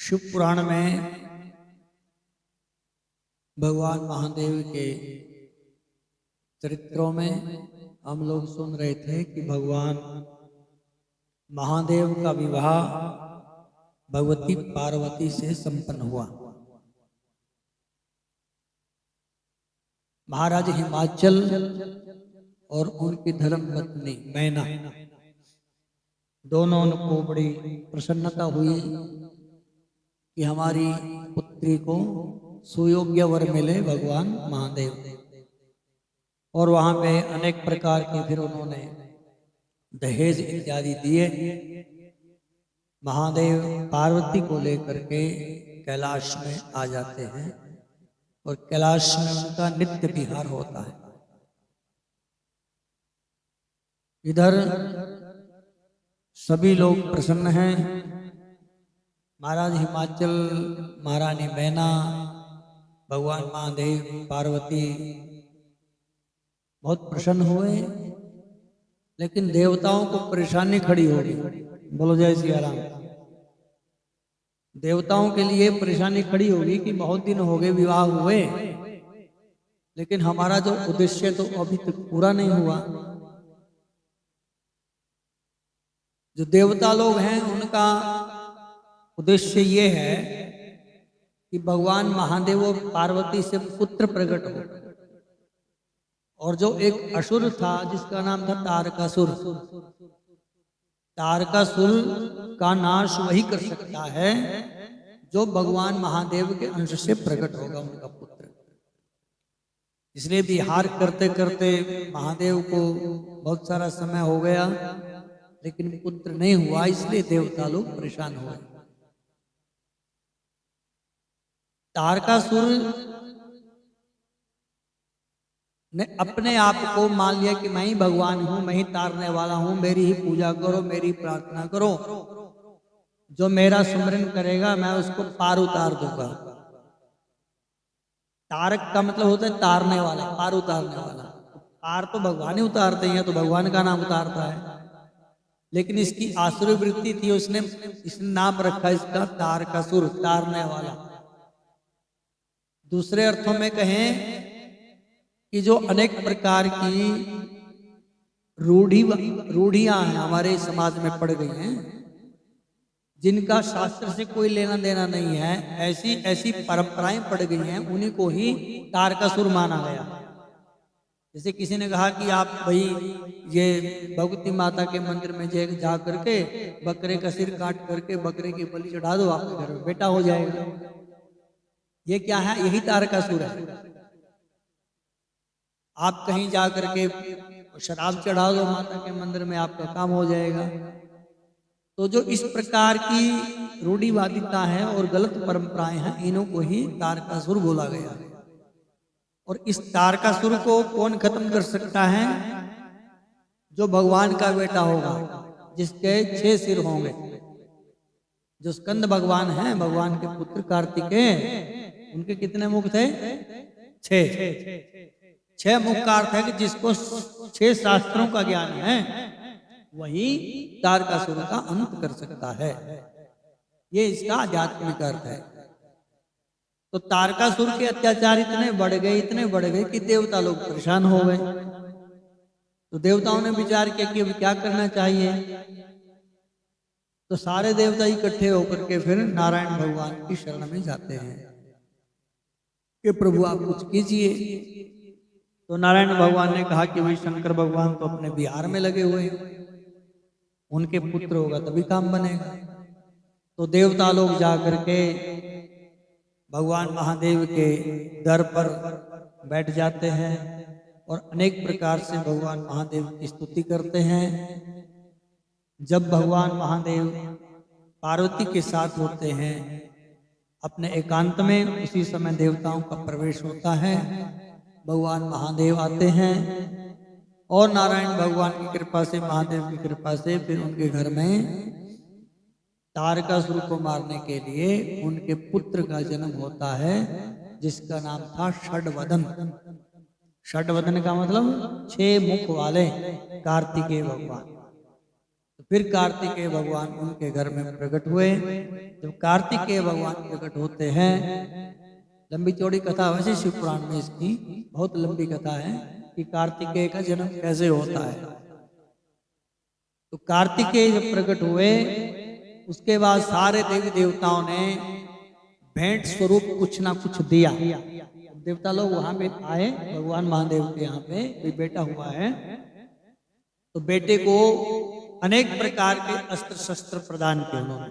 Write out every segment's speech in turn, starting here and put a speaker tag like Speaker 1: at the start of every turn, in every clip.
Speaker 1: शिव पुराण में भगवान महादेव के चरित्रों में हम लोग सुन रहे थे कि भगवान महादेव का विवाह भगवती पार्वती से संपन्न हुआ। महाराज हिमाचल और उनकी धर्मपत्नी मैना दोनों को बड़ी प्रसन्नता हुई कि हमारी पुत्री को सुयोग्य वर मिले भगवान महादेव। और वहां पे अनेक प्रकार के फिर उन्होंने दहेज इत्यादि दिए। महादेव पार्वती को लेकर के कैलाश में आ जाते हैं और कैलाश में उनका नित्य विहार होता है। इधर सभी लोग प्रसन्न हैं। महाराज हिमाचल, महारानी मैना, भगवान महादेव, पार्वती बहुत प्रसन्न हुए। लेकिन देवताओं को परेशानी खड़ी हो गई। बोलो जय सिया राम। देवताओं के लिए परेशानी खड़ी होगी कि बहुत दिन हो गए विवाह हुए, लेकिन हमारा जो उद्देश्य तो अभी तक पूरा नहीं हुआ। जो देवता लोग हैं उनका उद्देश्य ये है कि भगवान महादेव और पार्वती से पुत्र प्रकट हो। और जो एक असुर था जिसका नाम था तारकासुर, तारकासुर का नाश वही कर सकता है जो भगवान महादेव के अंश से प्रकट होगा, उनका पुत्र। इसलिए विहार करते करते महादेव को बहुत सारा समय हो गया, लेकिन पुत्र नहीं हुआ। इसलिए देवता लोग परेशान हुए। तारकासुर ने अपने आप को मान लिया कि मैं ही भगवान हूं, मैं ही तारने वाला हूं, मेरी ही पूजा करो, मेरी प्रार्थना करो, जो मेरा स्मरण करेगा मैं उसको पार उतार दूंगा। तारक का मतलब होता है तारने वाला, पार उतारने वाला। पार तो भगवान ही उतारते हैं, तो भगवान का नाम उतारता है। लेकिन इसकी आसुरी वृत्ति थी, इसने नाम रखा इसका तारकासुर, तारने वाला। दूसरे अर्थों में कहें कि जो अनेक प्रकार की रूढ़ियां हैं हमारे समाज में पड़ गई हैं, जिनका शास्त्र से कोई लेना देना नहीं है, ऐसी ऐसी परंपराएं पड़ गई हैं, उन्हीं को ही तारकासुर माना गया। जैसे किसी ने कहा कि आप भाई ये भगवती माता के मंदिर में जा करके बकरे का सिर काट करके बकरे की बलि चढ़ा दो, आपके घर में बेटा हो जाएगा। ये क्या है? यही तारकासुर है। आप कहीं जा करके शराब चढ़ा दो माता के मंदिर में, आपका काम हो जाएगा। तो जो इस प्रकार की रूढ़िवादिता है और गलत परंपराएं हैं, इन्हों को ही तारकासुर बोला गया। और इस तारकासुर को कौन खत्म कर सकता है? जो भगवान का बेटा होगा, जिसके 6 सिर होंगे। जो स्कंद भगवान हैं, भगवान के पुत्र कार्तिकेय, उनके कितने मुख थे? 6 मुख का अर्थ है कि जिसको 6 शास्त्रों का ज्ञान है, वही तारकासुर का अंत कर सकता है। ये इसका आध्यात्मिक अर्थ है। तो तारकासुर के अत्याचार इतने बढ़ गए कि देवता लोग परेशान हो गए। तो देवताओं ने विचार किया कि अब क्या करना चाहिए। तो सारे देवता इकट्ठे होकर के फिर नारायण भगवान की शरण में जाते हैं कि प्रभु आप कुछ कीजिए। तो नारायण भगवान ने कहा कि भाई शंकर भगवान तो अपने विहार में लगे हुए हैं, उनके पुत्र होगा तभी काम बनेगा। तो देवता लोग जाकर के भगवान महादेव के दर पर बैठ जाते हैं और अनेक प्रकार से भगवान महादेव की स्तुति करते हैं। जब भगवान महादेव पार्वती के साथ होते हैं अपने एकांत में, उसी समय देवताओं का प्रवेश होता है। भगवान महादेव आते हैं और नारायण भगवान की कृपा से, महादेव की कृपा से फिर उनके घर में तारकासुर को मारने के लिए उनके पुत्र का जन्म होता है, जिसका नाम था षडवदन। षडवदन का मतलब 6 मुख वाले कार्तिकेय भगवान। तो फिर कार्तिकेय भगवान उनके घर में प्रकट हुए। जब कार्तिकेय भगवान प्रकट होते हैं, लंबी चौड़ी कथा वैसे शिव पुराण में इसकी बहुत लंबी कथा है कि कार्तिकेय का जन्म कैसे होता है। तो कार्तिकेय जब प्रकट हुए उसके बाद सारे देवी देवताओं ने भेंट स्वरूप कुछ ना कुछ दिया। देवता लोग वहां पे आए, भगवान महादेव के यहाँ पे कोई बेटा हुआ है तो बेटे को अनेक प्रकार के अस्त्र शस्त्र प्रदान किए उन्होंने।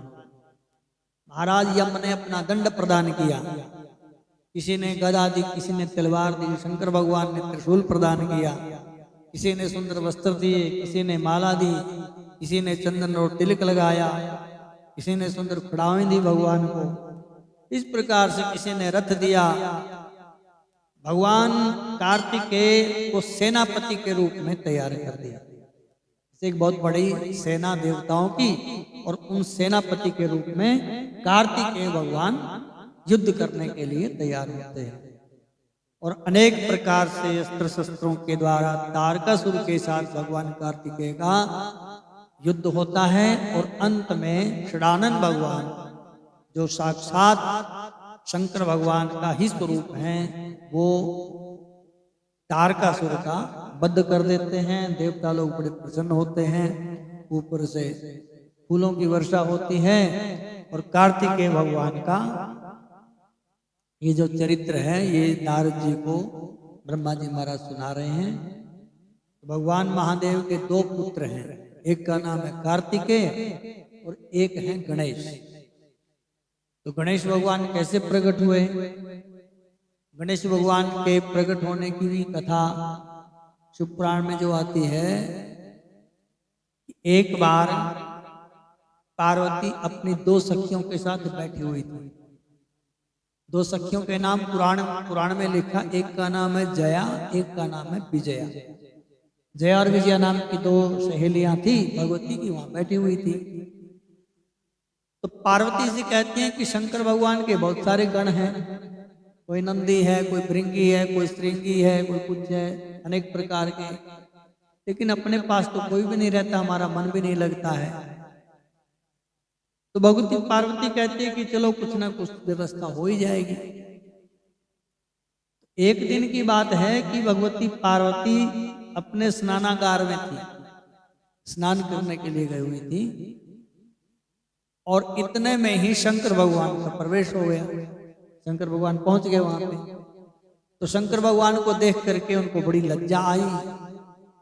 Speaker 1: महाराज यम ने अपना दंड प्रदान किया, किसी ने गदा दी, किसी ने तलवार दी, शंकर भगवान ने त्रिशूल प्रदान किया, किसी ने सुंदर वस्त्र दिए, किसी ने माला दी, किसी ने चंदन और तिलक लगाया, किसी ने सुंदर खड़ावें दी भगवान को। इस प्रकार से किसी ने रथ दिया। भगवान कार्तिकेय को सेनापति के रूप में तैयार कर दिया। एक बहुत बड़ी सेना देवताओं की, और उन सेनापति के रूप में कार्तिकेय भगवान युद्ध करने के लिए तैयार होते हैं। और अनेक प्रकार से अस्त्र शस्त्रों के द्वारा तारकासुर के साथ भगवान कार्तिकेय का युद्ध होता है। और अंत में षडानन भगवान जो साक्षात शंकर भगवान का ही स्वरूप है, वो तारकासुर का वध कर देते हैं। देवता लोग बड़े प्रसन्न होते हैं, ऊपर से फूलों की वर्षा होती है। और कार्तिकेय भगवान का ये जो चरित्र है ये नारद जी को ब्रह्मा जी महाराज सुना रहे हैं। भगवान महादेव के दो पुत्र हैं, एक का नाम है कार्तिकेय और एक है गणेश। तो गणेश भगवान कैसे प्रकट हुए? गणेश भगवान के प्रकट होने की भी कथा शिव पुराण में जो आती है, एक बार पार्वती अपनी दो सखियों के साथ बैठी हुई थी। दो सखियों के नाम पुराण में लिखा, एक का नाम है जया, एक का नाम है विजया। जया और विजया नाम की दो सहेलियां थी भगवती की, वहां बैठी हुई थी। तो पार्वती से कहती हैं कि शंकर भगवान के बहुत सारे गण हैं, कोई नंदी है, कोई भृंगी है, कोई श्रृंगी है, कोई कुछ है, अनेक प्रकार के, लेकिन अपने पास तो कोई भी नहीं रहता, हमारा मन भी नहीं लगता है। तो भगवती पार्वती कहती है कि चलो कुछ ना कुछ व्यवस्था हो ही जाएगी। एक दिन की बात है कि भगवती पार्वती अपने स्नानागार में थी, स्नान करने के लिए गई हुई थी, और इतने में ही शंकर भगवान का प्रवेश हो गया। शंकर भगवान पहुंच गए वहां पे। तो शंकर भगवान को देख करके उनको बड़ी लज्जा आई।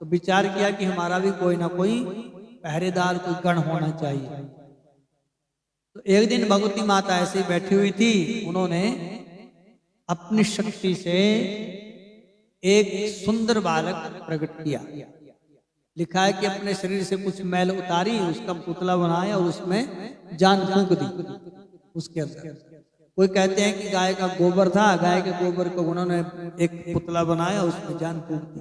Speaker 1: तो विचार किया कि हमारा भी कोई ना कोई पहरेदार, कोई गण होना चाहिए। तो एक दिन भगवती माता ऐसे बैठी हुई थी, उन्होंने अपनी शक्ति से एक सुंदर बालक प्रकट किया। लिखा है कि अपने शरीर से कुछ मैल उतारी, उसका पुतला बनाया और उसमें जान फूंक दी उसके अंदर। कोई कहते हैं कि गाय का गोबर था, गाय के गोबर को उन्होंने एक पुतला बनाया, उसमें जान फूंक दी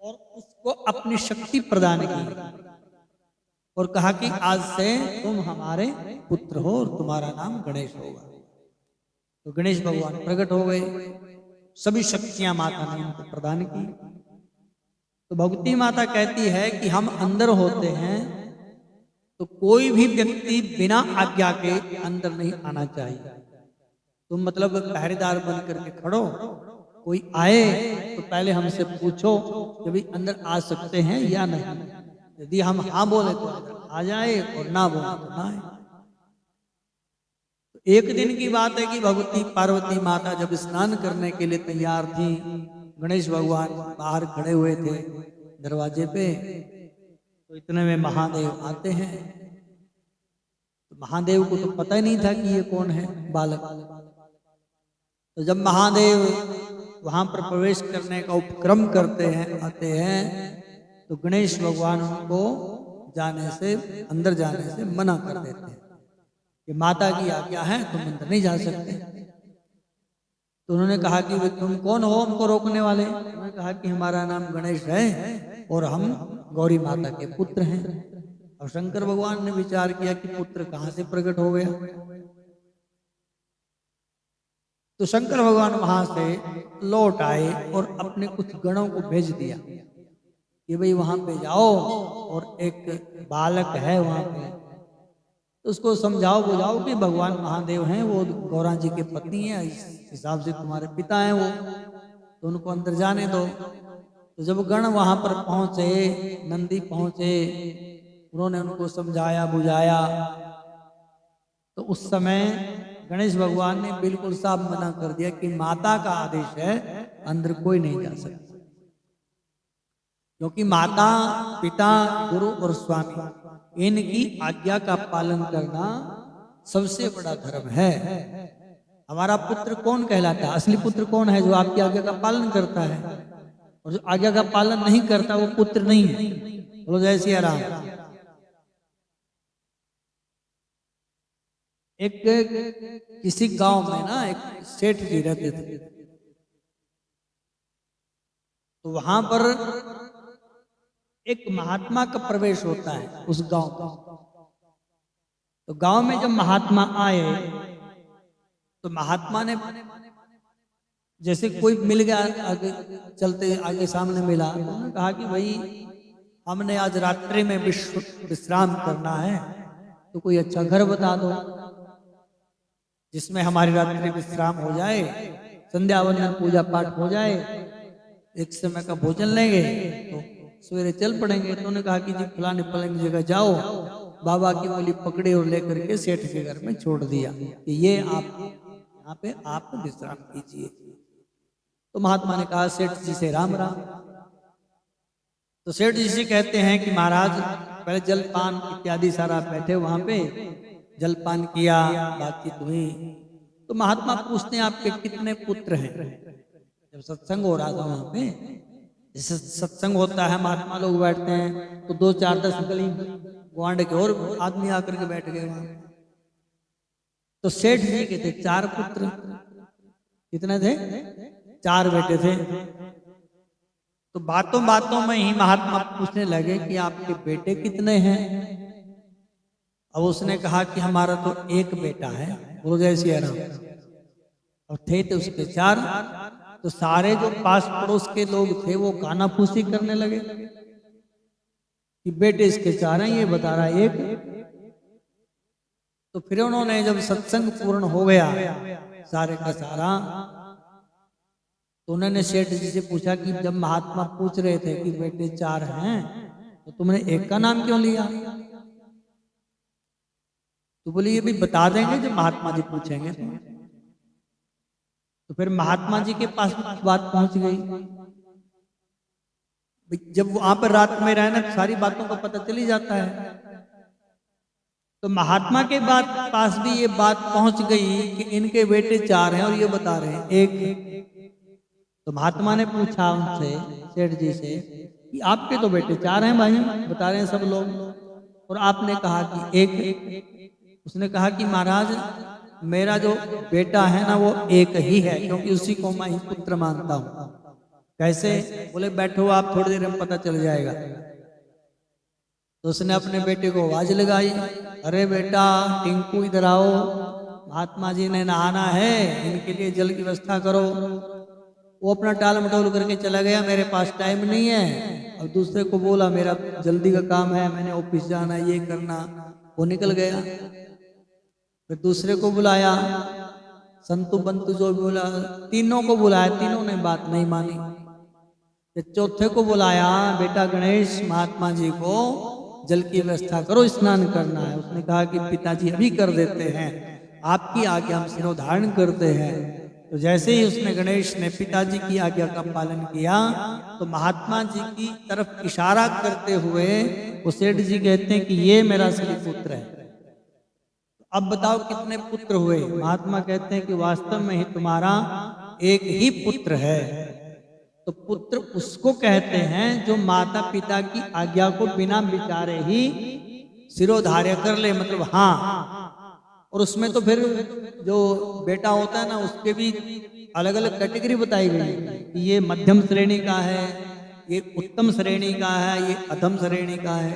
Speaker 1: और उसको अपनी शक्ति प्रदान की और कहा कि आज से तुम हमारे पुत्र हो और तुम्हारा नाम गणेश होगा। तो गणेश भगवान प्रकट हो गए, सभी शक्तियां माता ने उनको प्रदान की। तो भगवती माता कहती है कि हम अंदर होते हैं तो कोई भी व्यक्ति बिना आज्ञा के अंदर नहीं आना चाहिए। तुम मतलब पहरेदार बन करके खड़ो, कोई आए तो पहले हमसे पूछो कि भाई अंदर आ सकते हैं या नहीं। यदि हम हाँ बोले तो आ जाए और ना बोले तो ना आए। तो एक दिन की बात है कि भगवती पार्वती माता जब स्नान करने के लिए तैयार थी, गणेश भगवान बाहर खड़े हुए थे दरवाजे पे। तो इतने में महादेव आते हैं। तो महादेव को तो पता ही नहीं था कि ये कौन है बालक। तो जब महादेव वहां पर प्रवेश करने का उपक्रम करते हैं, आते हैं, तो गणेश भगवान उनको जाने से, अंदर जाने से मना कर देते हैं कि माता की आज्ञा है, तुम अंदर नहीं जा सकते। तो उन्होंने कहा कि तुम कौन हो हमको रोकने वाले? उन्होंने कहा कि हमारा नाम गणेश है और हम गौरी माता के पुत्र हैं। और शंकर भगवान ने विचार किया कि पुत्र कहाँ से प्रकट हो गया। तो शंकर भगवान वहां से लौट आए और अपने कुछ गणों को भेज दिया कि भाई वहां पे जाओ और एक बालक है वहां पे, तो उसको समझाओ बुझाओ कि भगवान महादेव हैं, वो गौरा जी के पत्नी है, इस हिसाब से तुम्हारे पिता हैं वो, तो उनको अंदर जाने दो। तो जब गण वहां पर पहुंचे, नंदी पहुंचे, उन्होंने उनको समझाया बुझाया, तो उस समय गणेश भगवान ने बिल्कुल साफ मना कर दिया कि माता का आदेश है, अंदर कोई नहीं जा सकता, क्योंकि माता, पिता, गुरु और स्वामी, इनकी आज्ञा का पालन करना सबसे बड़ा धर्म है। हमारा पुत्र कौन कहलाता है? असली पुत्र कौन है? जो आपकी आज्ञा का पालन करता है, और जो आज्ञा का पालन नहीं करता वो पुत्र नहीं है। बोलो जय सिया राम। एक किसी गांव में ना एक सेठ जी रहते थे, तो वहां पर एक महात्मा का प्रवेश होता है उस गांव का। तो गांव में जब महात्मा आए, तो महात्मा ने जैसे कोई मिल गया आगे, चलते आगे सामने मिला, तो उन्होंने कहा कि भाई हमने आज रात्रि में विश्राम करना है, तो कोई अच्छा घर बता दो जिसमें हमारी रात्रि विश्राम हो जाए, संध्या वंदन पूजा पाठ हो जाए, एक समय का भोजन लेंगे तो सवेरे चल पड़ेंगे। तो उन्होंने कहा कि जी फलाने फलाने जगह जाओ, बाबा की उंगली पकड़ी और लेकर के सेठ के घर में छोड़ दिया कि ये आप यहाँ पे आप विश्राम कीजिए। तो महात्मा ने कहा सेठ जी से राम राम। तो सेठ जी से कहते हैं कि महाराज पहले जलपान इत्यादि सारा बैठे वहां पे, जलपान किया, बातचीत हुई। तो महात्मा पूछते हैं आपके कितने पुत्र हैं? जब सत्संग हो रहा था वहां पे, जैसे सत्संग होता है, महात्मा लोग बैठते हैं, तो 2 4 10 गली गुआंढ के और आदमी आकर के बैठ गए वहां। तो सेठ जी के थे 4 पुत्र। कितने थे? 4 बेटे थे। तो बातों बातों में ही महात्मा पूछने लगे कि आपके बेटे कितने हैं? अब उसने कहा कि हमारा तो एक बेटा है। बोलो जय सिया राम। और थे तो उसके 4। तो सारे जो पास पड़ोस के लोग थे वो कानाफूसी करने लगे कि बेटे इसके 4 हैं, ये बता रहा है 1। तो फिर उन्होंने जब सत्संग पूर्ण हो गया सारे का सारा, तो उन्होंने सेठ जी से पूछा कि जब महात्मा पूछ रहे थे कि बेटे 4 हैं, तो तुमने एक का नाम क्यों लिया? तो बोले ये भी बता देंगे जब महात्मा जी पूछेंगे। तो फिर महात्मा जी के पास बात पहुंच गई। जब वहां पर रात में रहना तो सारी बातों का पता चल ही जाता है। तो महात्मा के पास भी ये बात पहुंच गई कि इनके बेटे 4 हैं और ये बता रहे हैं 1। तो महात्मा ने पूछा उनसे, सेठ जी से, कि आपके तो बेटे 4 हैं भाई, बता रहे हैं सब लोग, और आपने कहा कि 1। उसने कहा कि महाराज मेरा जो बेटा है ना वो 1 ही है, क्योंकि उसी को मैं ही पुत्र मानता हूँ। कैसे? बोले बैठो आप, थोड़ी देर में पता चल जाएगा। तो उसने अपने बेटे को आवाज लगाई, अरे बेटा टिंकू इधर आओ, महात्मा जी ने नहाना है, इनके लिए जल की व्यवस्था करो। वो अपना टाल मटोल करके चला गया, मेरे पास टाइम नहीं है। और दूसरे को बोला मेरा जल्दी का काम है, मैंने ऑफिस जाना, ये करना। वो निकल गया। फिर दूसरे को बुलाया, संतु बंतु जो भी बोला, तीनों को बुलाया, तीनों ने बात नहीं मानी। फिर चौथे को बुलाया, बेटा गणेश महात्मा जी को जल की व्यवस्था करो, स्नान करना है। उसने कहा कि पिताजी अभी कर देते हैं, आपकी आज्ञा हम सिरोधारण करते हैं। तो जैसे ही उसने गणेश ने पिताजी की आज्ञा का पालन किया, तो महात्मा जी की तरफ इशारा करते हुए वो सेठ जी कहते हैं कि ये मेरा असली पुत्र है। अब बताओ कितने पुत्र हुए? महात्मा कहते हैं कि वास्तव में ही तुम्हारा 1 ही पुत्र है। तो पुत्र उसको कहते हैं जो माता पिता की आज्ञा को बिना विचारे ही सिरोधार्य कर ले, मतलब हाँ। और उसमें तो फिर जो बेटा होता है ना, उसके भी अलग अलग कैटेगरी बताई गई है कि ये मध्यम श्रेणी का है, ये उत्तम श्रेणी का है, ये अधम श्रेणी का है।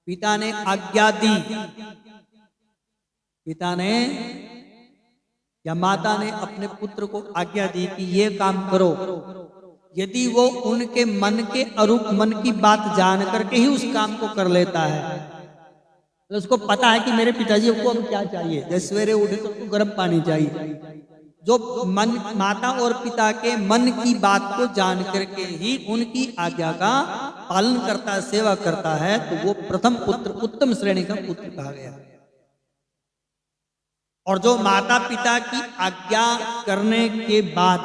Speaker 1: पिता ने आज्ञा दी, पिता ने या माता ने अपने पुत्र को आज्ञा दी कि ये काम करो, यदि वो उनके मन के अरूप मन की बात जान करके ही उस काम को कर लेता है, तो उसको पता है कि मेरे पिताजी को अब क्या चाहिए, जैसे सवेरे उठे तो उसको गर्म पानी चाहिए। जो मन माता और पिता के मन की बात को जान करके ही उनकी आज्ञा का पालन करता है, सेवा करता है, तो वो प्रथम पुत्र, उत्तम श्रेणी का पुत्र कहा गया। और जो माता पिता की आज्ञा करने के बाद,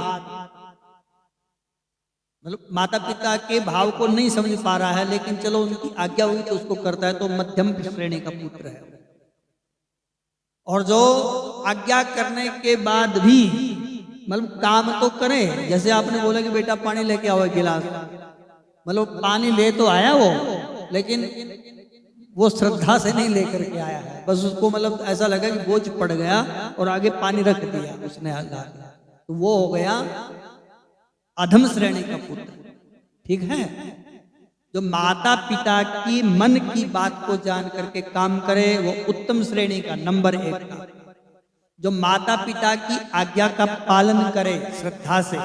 Speaker 1: मतलब माता पिता के भाव को नहीं समझ पा रहा है, लेकिन चलो उनकी आज्ञा हुई तो उसको करता है, तो मध्यम श्रेणी का पुत्र है। और जो आज्ञा करने के बाद भी मतलब काम तो करे, जैसे आपने बोला कि बेटा पानी लेके आओ गिलास, मतलब पानी ले तो आया वो, लेकिन वो श्रद्धा से नहीं लेकर के आया है, बस उसको मतलब ऐसा लगा कि बोझ पड़ गया और आगे पानी रख दिया उसने, तो वो हो गया अधम श्रेणी का पुत्र। ठीक है, जो माता पिता की मन की बात को जान करके काम करे वो उत्तम श्रेणी का, नंबर 1 का। जो माता पिता की आज्ञा का पालन करे श्रद्धा से,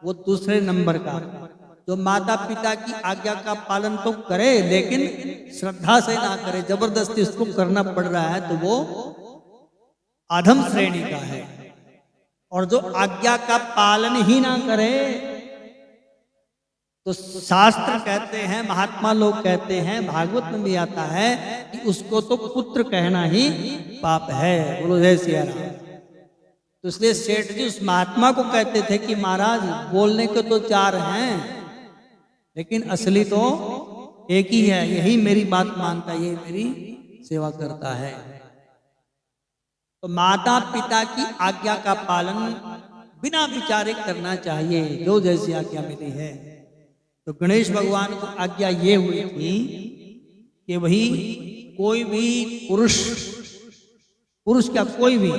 Speaker 1: वो दूसरे नंबर का। जो माता पिता की आज्ञा का पालन तो करे लेकिन श्रद्धा से ना करे, जबरदस्ती उसको करना पड़ रहा है, तो वो अधम श्रेणी का है। और जो आज्ञा का पालन ही ना करे, तो शास्त्र कहते हैं, महात्मा लोग कहते हैं, भागवत में भी आता है कि उसको तो पुत्र कहना ही पाप है। बोलो जय सिया राम। तो इसलिए सेठ जी उस महात्मा को कहते थे कि महाराज बोलने के तो 4 हैं, लेकिन असली तो एक ही है, यही मेरी बात मानता है, ये मेरी सेवा करता है। तो माता पिता की आज्ञा का पालन बिना विचारे करना चाहिए, जो जैसी आज्ञा मिली है। तो गणेश भगवान को आज्ञा ये हुई थी कि वही कोई भी पुरुष क्या कोई भी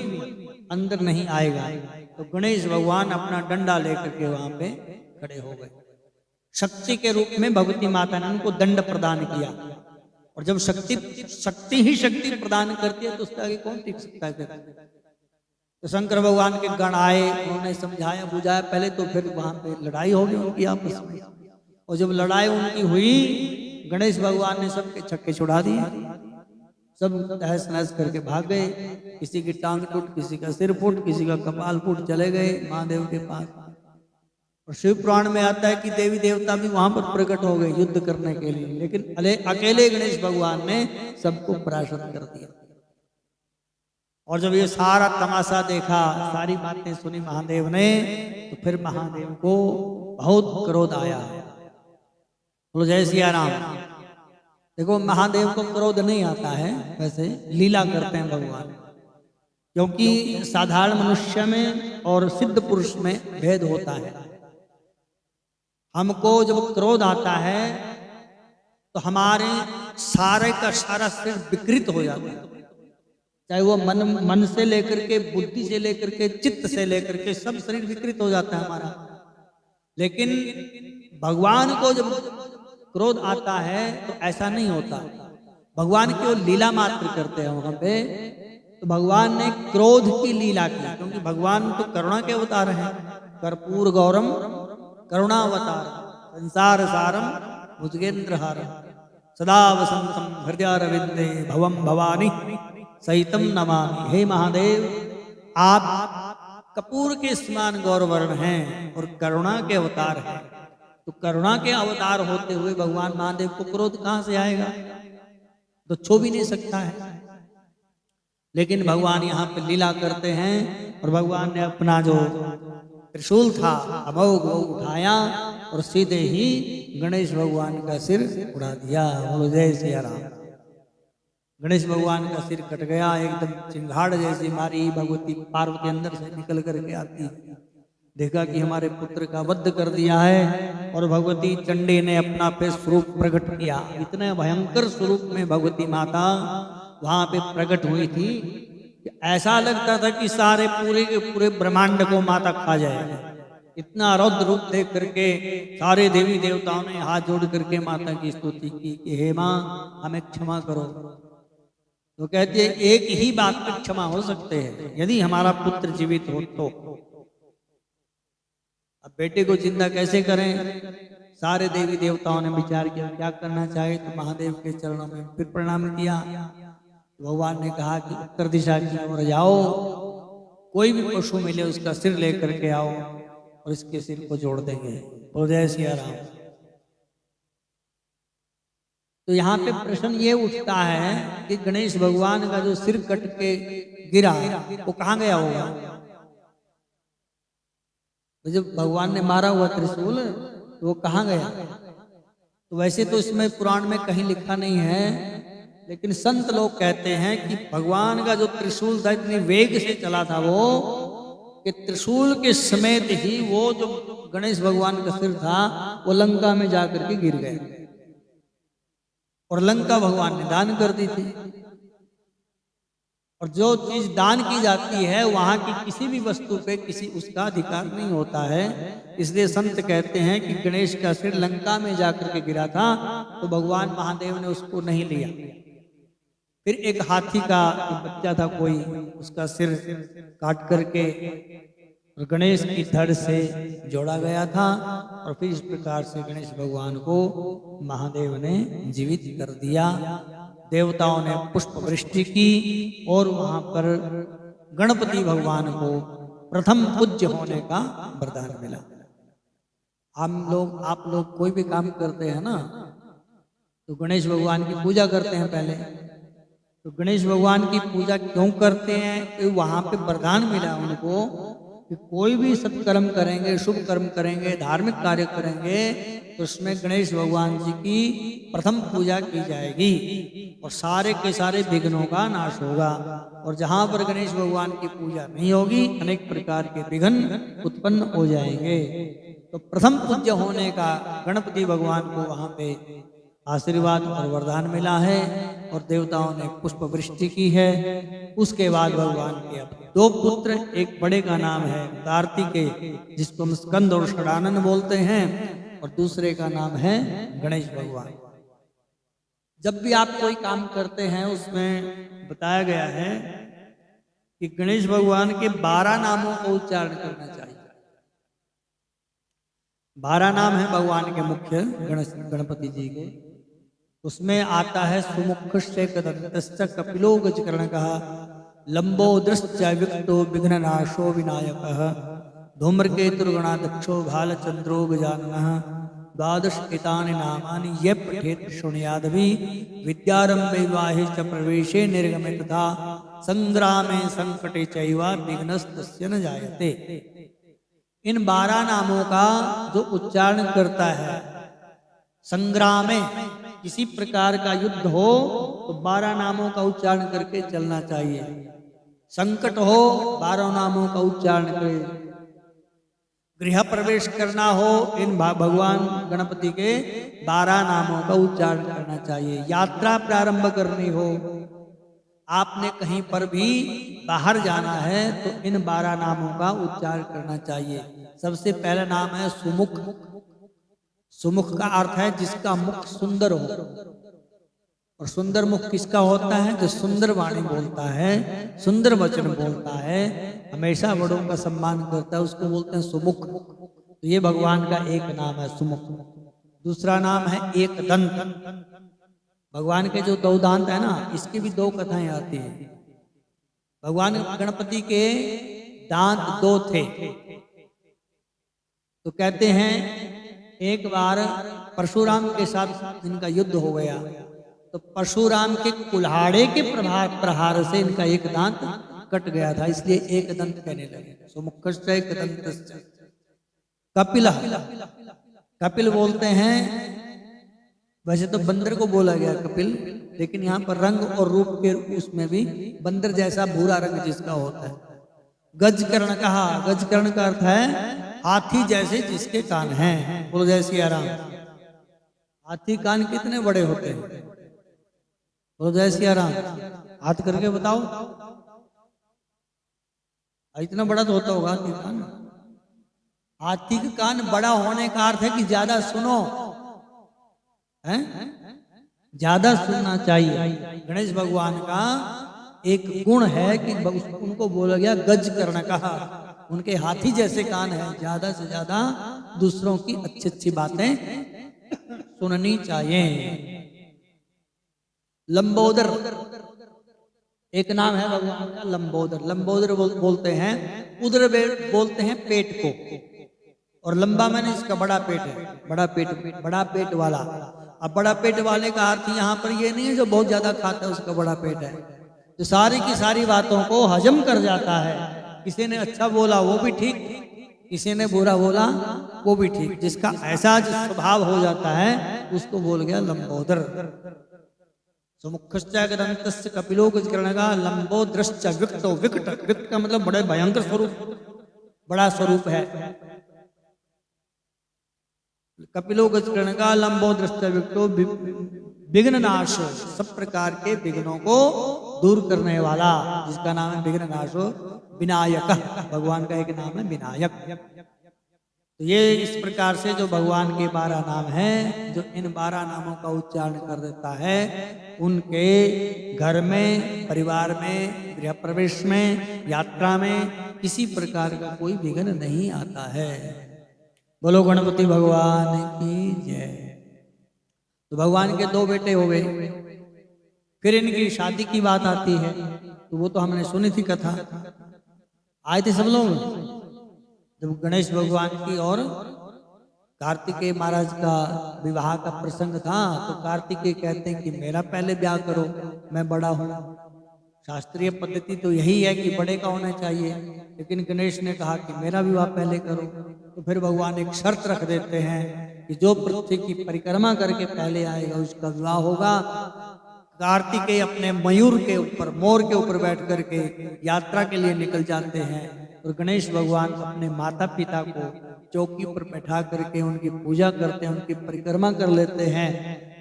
Speaker 1: अंदर नहीं आएगा। तो गणेश भगवान अपना डंडा लेकर के वहां पे खड़े हो गए। शक्ति के रूप में भगवती माता ने उनको दंड प्रदान किया। और जब शक्ति ही शक्ति प्रदान करती है तो उसके आगे कौन टिक सकता है। तो शंकर भगवान के गण आए, उन्होंने समझाया बुझाया पहले, तो फिर वहां पे लड़ाई होगी उनकी आपस में। और जब लड़ाई उनकी हुई, गणेश भगवान ने सबके छक्के छुड़ा दिए, सब तहस नहस करके भाग गए। किसी की टांग टूट, किसी का सिर फूट, किसी का कपाल फूट, चले गए महादेव के पास। और शिव पुराण में आता है कि देवी देवता भी वहां पर प्रकट हो गए युद्ध करने के लिए, लेकिन अकेले गणेश भगवान ने सबको पराजित कर दिया। और जब ये सारा तमाशा देखा, सारी बातें सुनी महादेव ने, तो फिर महादेव को बहुत क्रोध आया। बोलो जय सिया राम। देखो महादेव को क्रोध नहीं आता है, वैसे लीला करते हैं भगवान, क्योंकि साधारण मनुष्य में और सिद्ध पुरुष में भेद होता है। हमको जब क्रोध आता है तो हमारे सारे का सारा शरीर विकृत हो जाता है, चाहे वो मन से लेकर के, बुद्धि से लेकर के, चित्त से लेकर के, सब शरीर विकृत हो जाता है हमारा। लेकिन भगवान को जब क्रोध आता है तो ऐसा नहीं होता। भगवान केवल लीला मात्र करते हैं वहां पे। तो भगवान ने क्रोध की लीला की, क्योंकि भगवान तो करुणा के अवतार हैं। कर्पूर गौरम करुणावतार संसार सारम भुजगेंद्रहारम सदा वसंतम हृदयारविंदे भवम भवानी सहितम नमामि। हे महादेव, आप कपूर के समान गौरवर्ण हैं और करुणा के अवतार हैं। तो करुणा के अवतार होते हुए भगवान महादेव को क्रोध कहां से आएगा, तो छू भी नहीं सकता है। लेकिन भगवान यहाँ पे लीला करते हैं और भगवान ने अपना जो त्रिशूल था अमोघ वो उठाया और सीधे ही गणेश भगवान का सिर उड़ा दिया। बोलो जय सिया राम। गणेश भगवान का सिर कट गया, एकदम चिंगाड़ जैसी मारी। भगवती पार्वती अंदर से निकल करके आती, देखा कि हमारे पुत्र का वध कर दिया है। और भगवती चंडी ने अपना फिर स्वरूप प्रकट किया। इतने भयंकर स्वरूप में भगवती माता वहां पे प्रकट हुई थी कि ऐसा लगता था कि सारे पूरे के पूरे ब्रह्मांड को माता खा जाएगी। इतना रौद्र रूप देख करके सारे देवी देवताओं ने हाथ जोड़ करके माता की स्तुति की कि हे माँ, हमें क्षमा करो। तो कहते हैं एक ही बात पर क्षमा हो सकते हैं, यदि हमारा पुत्र जीवित हो तो। अब बेटे को जिंदा कैसे करें? सारे देवी देवताओं ने विचार किया क्या करना चाहिए, तो महादेव के चरणों में फिर प्रणाम किया। भगवान ने कहा कि उत्तर दिशा की ओर जाओ, कोई भी पशु मिले उसका सिर लेकर के आओ और इसके सिर को जोड़ देंगे। बोलो जय सिया राम। तो यहाँ पे प्रश्न ये उठता है कि गणेश भगवान का जो सिर कट के गिरा वो कहाँ गया होगा? तो जब भगवान ने मारा हुआ त्रिशूल तो वो कहाँ गया? तो वैसे तो इसमें पुराण में कहीं लिखा नहीं है, लेकिन संत लोग कहते हैं कि भगवान का जो त्रिशूल था इतनी वेग से चला था वो कि त्रिशूल के समेत ही वो जो गणेश भगवान का सिर था वो लंका में जाकर के गिर गया और लंका भगवान ने दान कर दी थी। और जो चीज दान की जाती है वहां की किसी भी वस्तु पे किसी उसका अधिकार नहीं होता है। इसलिए संत कहते हैं कि गणेश का सिर लंका में जाकर के गिरा था तो भगवान महादेव ने उसको नहीं लिया। फिर एक हाथी का बच्चा था कोई, उसका सिर काट करके और गणेश की धड़ से जोड़ा गया था और फिर इस प्रकार से गणेश भगवान को महादेव ने जीवित कर दिया। देवताओं ने पुष्प वृष्टि की और वहां पर गणपति भगवान को प्रथम पूज्य होने का वरदान मिला। आप लोग कोई भी काम करते हैं ना तो गणेश भगवान की पूजा करते हैं पहले। तो गणेश भगवान की पूजा क्यों करते हैं? कि वहां पे वरदान मिला उनको कि कोई भी सत्कर्म करेंगे, शुभ कर्म करेंगे, धार्मिक कार्य करेंगे तो उसमें गणेश भगवान जी की प्रथम पूजा की जाएगी और सारे के सारे विघ्नों का नाश होगा। और जहां पर गणेश भगवान की पूजा नहीं होगी अनेक प्रकार के विघ्न उत्पन्न हो जाएंगे। तो प्रथम पूज्य होने का गणपति भगवान को वहां पे आशीर्वाद और वरदान मिला है और देवताओं ने पुष्प वृष्टि की है। उसके बाद भगवान के अब दो पुत्र, एक बड़े का नाम है कार्तिकेय जिसको हम स्कंद और षडानन बोलते हैं और दूसरे का नाम है गणेश भगवान। जब भी आप कोई काम करते हैं उसमें बताया गया है कि गणेश भगवान के 12 नामों का उच्चारण करना चाहिए। 12 नाम है भगवान के मुख्य गणपति जी के। उसमें आता है सुमुखश्च कदंतश्च कपिलो गजकर्णकः लंबोदृश्च विक्तो विघ्ननाशो विनायकः धूम्रकेतुर्गणाध्यक्षो भालचंद्रो गजाननः द्वादश एतानि नामानि ये पठेत् शृणुयादपि विद्यारंभे विवाहे च प्रवेशे निर्गमे तथा संग्रामे संकटे चैव विघ्नस्तस्य न जायते। इन 12 नामों का जो उच्चारण करता है, संग्राम में किसी प्रकार का युद्ध हो तो 12 नामों का उच्चारण करके चलना चाहिए। संकट हो 12 नामों का उच्चारण करे। गृह प्रवेश करना हो इन भगवान गणपति के 12 नामों का उच्चारण करना चाहिए। यात्रा प्रारंभ करनी हो, आपने कहीं पर भी बाहर जाना है तो इन 12 नामों का उच्चारण करना चाहिए। सबसे पहला नाम है सुमुख। सुमुख का अर्थ है जिसका मुख सुंदर हो। और सुंदर मुख किसका होता है? जो सुंदर वाणी बोलता है, सुंदर वचन बोलता है, हमेशा बड़ों का सम्मान करता है, उसको बोलते हैं सुमुख। तो ये भगवान का एक नाम है सुमुख। दूसरा नाम है एक दंत। भगवान के जो 2 दांत है ना, इसकी भी 2 कथाएं आती हैं। भगवान गणपति के दांत 2 थे। तो कहते हैं एक बार परशुराम के साथ इनका युद्ध हो गया तो परशुराम के कुल्हाड़े के प्रहार से इनका एक दांत कट गया था, इसलिए एक दंत कहने लगे। सुमुखश्च एक दंतश्च। कपिल बोलते हैं, वैसे तो बंदर को बोला गया कपिल, लेकिन यहाँ पर रंग और रूप के उसमें भी बंदर जैसा भूरा रंग जिसका होता है। गजकर्ण कहा, गजकर्ण का अर्थ है हाथी जैसे जिसके कान हैं। बोलो जय सिया राम। हाथी कान कितने बड़े होते हैं? बोलो जय सिया राम। हाथ करके बताओ, इतना बड़ा तो होता होगा हाथी कान। हाथी का कान बड़ा होने का अर्थ है कि ज्यादा सुनो, हैं? ज्यादा सुनना चाहिए। गणेश भगवान का एक गुण है कि उनको बोला गया गज कर्ण कहा, उनके हाथी जैसे कान है, ज्यादा से ज्यादा दूसरों की अच्छी अच्छी बातें सुननी चाहिए। लंबोदर एक नाम है भगवान का, लंबोदर। लंबोदर बोलते हैं, उदर बोलते हैं पेट को, और लंबा मैंने इसका बड़ा पेट है, बड़ा पेट वाला। अब बड़ा पेट वाले का अर्थ यहाँ पर ये नहीं है जो बहुत ज्यादा खाता है उसका बड़ा पेट है, जो सारी की सारी बातों को हजम कर जाता है। किसी ने अच्छा बोला वो भी ठीक, किसी ने बुरा बोला वो भी ठीक, जिसका ऐसा स्वभाव हो जाता है उसको बोल गया लंबोदर। सुमुखश्च कपिलो का लंबोदृश्च विकटो, विकट का मतलब बड़े भयंकर स्वरूप, बड़ा स्वरूप है। कपिलो का लंबोदृश्च विकटो, विघ्न नाश, सब प्रकार के विघ्नों को दूर करने वाला, जिसका नाम है विघ्न नाशो विनायक। भगवान का एक नाम है विनायक। तो ये इस प्रकार से जो भगवान के 12 नाम हैं, जो इन 12 नामों का उच्चारण कर देता है, उनके घर में, परिवार में, गृह प्रवेश में, यात्रा में किसी प्रकार का कोई विघ्न नहीं आता है। बोलो गणपति भगवान की जय। तो भगवान के 2 बेटे हो गए। फिर इनकी शादी की बात आती है, तो वो तो हमने सुनी थी कथा, आए थे सब लोग। जब गणेश भगवान की और कार्तिकेय महाराज का विवाह का प्रसंग था, तो कार्तिकेय कहते हैं कि मेरा पहले ब्याह करो, मैं बड़ा हूं। शास्त्रीय पद्धति तो यही है कि बड़े का होना चाहिए, लेकिन गणेश ने कहा कि मेरा विवाह पहले करो। तो फिर भगवान एक शर्त रख देते हैं कि जो पृथ्वी की परिक्रमा करके पहले आएगा उसका विवाह होगा। कार्तिकेय अपने मयूर के ऊपर, मोर के ऊपर बैठ करके यात्रा के लिए निकल जाते हैं, और गणेश भगवान अपने माता पिता को चौकी पर बैठा करके उनकी पूजा करते हैं, उनकी परिक्रमा कर लेते हैं।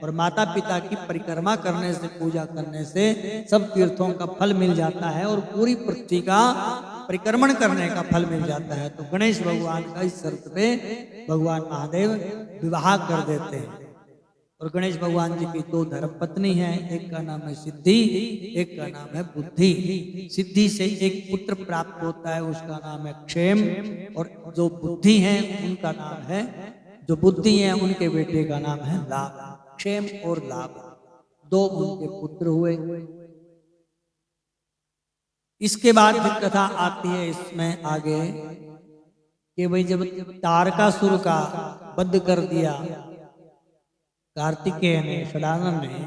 Speaker 1: और माता पिता की परिक्रमा करने से, पूजा करने से सब तीर्थों का फल मिल जाता है, और पूरी पृथ्वी का परिक्रमण करने का फल मिल जाता है। तो गणेश भगवान का इस शर्त पे भगवान महादेव विवाह कर देते हैं। और गणेश भगवान जी की 2 धर्मपत्नी हैं, एक का नाम है सिद्धि, एक का नाम है बुद्धि। सिद्धि से एक पुत्र प्राप्त होता है, उसका नाम है क्षेम, और जो बुद्धि हैं उनका नाम है, जो बुद्धि हैं उनके बेटे का नाम है लाभ। क्षेम और लाभ 2 उनके पुत्र हुए। इसके बाद कथा आती है इसमें आगे कि भाई जब तारकासुर का वध कर दिया कार्तिकेय ने, षडानन ने,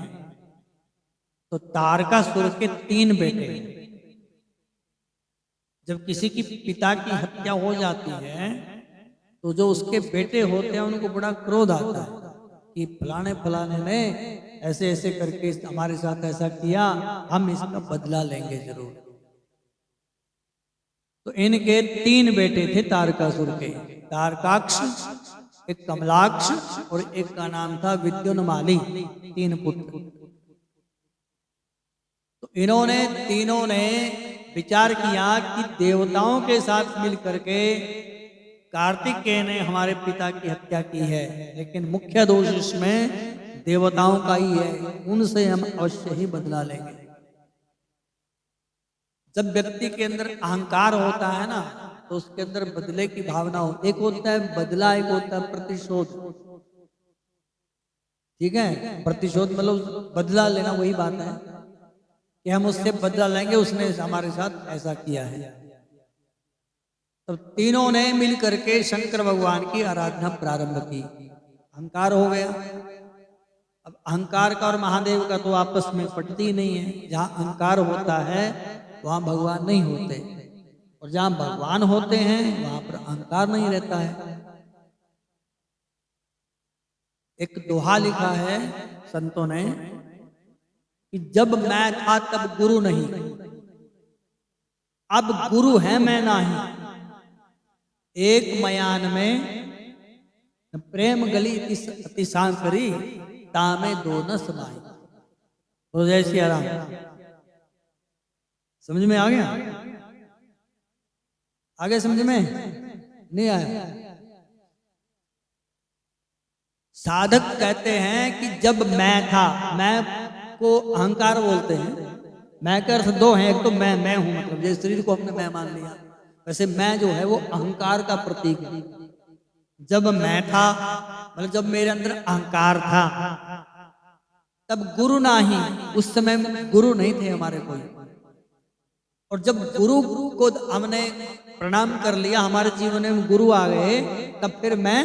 Speaker 1: तो तारकासुर के 3 बेटे। जब किसी की पिता की हत्या हो जाती है तो जो उसके बेटे होते हैं उनको बड़ा क्रोध आता है कि फलाने फलाने ने ऐसे ऐसे करके हमारे साथ ऐसा किया, हम इसका बदला लेंगे जरूर। तो इनके 3 बेटे थे तारकासुर के, तारकाक्ष, एक कमलाक्ष, और एक का नाम था विद्युन्माली। 3 पुत्र। तो इन्होंने तीनों ने विचार किया कि देवताओं के साथ मिलकर के कार्तिकेय ने हमारे पिता की हत्या की है, लेकिन मुख्य दोष इसमें देवताओं का ही है, उनसे हम अवश्य ही बदला लेंगे। जब व्यक्ति के अंदर अहंकार होता है ना, तो उसके अंदर बदले की भावना हो। एक होता है बदला, एक होता है प्रतिशोध। ठीक है, प्रतिशोध मतलब बदला लेना, वही बात है कि हम उससे बदला लेंगे, उसने हमारे साथ ऐसा किया है। तब तीनों ने मिल करके शंकर भगवान की आराधना प्रारंभ की। अहंकार हो गया। अब अहंकार का और महादेव का तो आपस में पटती नहीं है। जहां अहंकार होता है वहां भगवान नहीं होते, और जहां भगवान होते हैं वहां पर अहंकार नहीं रहता है। एक दोहा लिखा है संतों ने कि जब मैं था तब गुरु नहीं, अब गुरु है मैं नहीं, एक मयान में प्रेम गली अतिशान करी, तामे दो न समाई। तो जैसी आराम समझ में आ गया? आगे समझ में नहीं आया? साधक कहते हैं कि जब मैं था, मैं को अहंकार बोलते हैं। मैं के अर्थ 2 हैं, एक तो मैं हूं, मतलब जैसे शरीर को हमने मैं मान लिया, वैसे मैं जो है वो अहंकार का प्रतीक है। जब मैं था, मतलब जब मेरे अंदर अहंकार था, तब गुरु नाही, उस समय गुरु नहीं थे हमारे कोई। और जब गुरु को हमने प्रणाम कर लिया, हमारे जीवन में गुरु आ गए, तब फिर मैं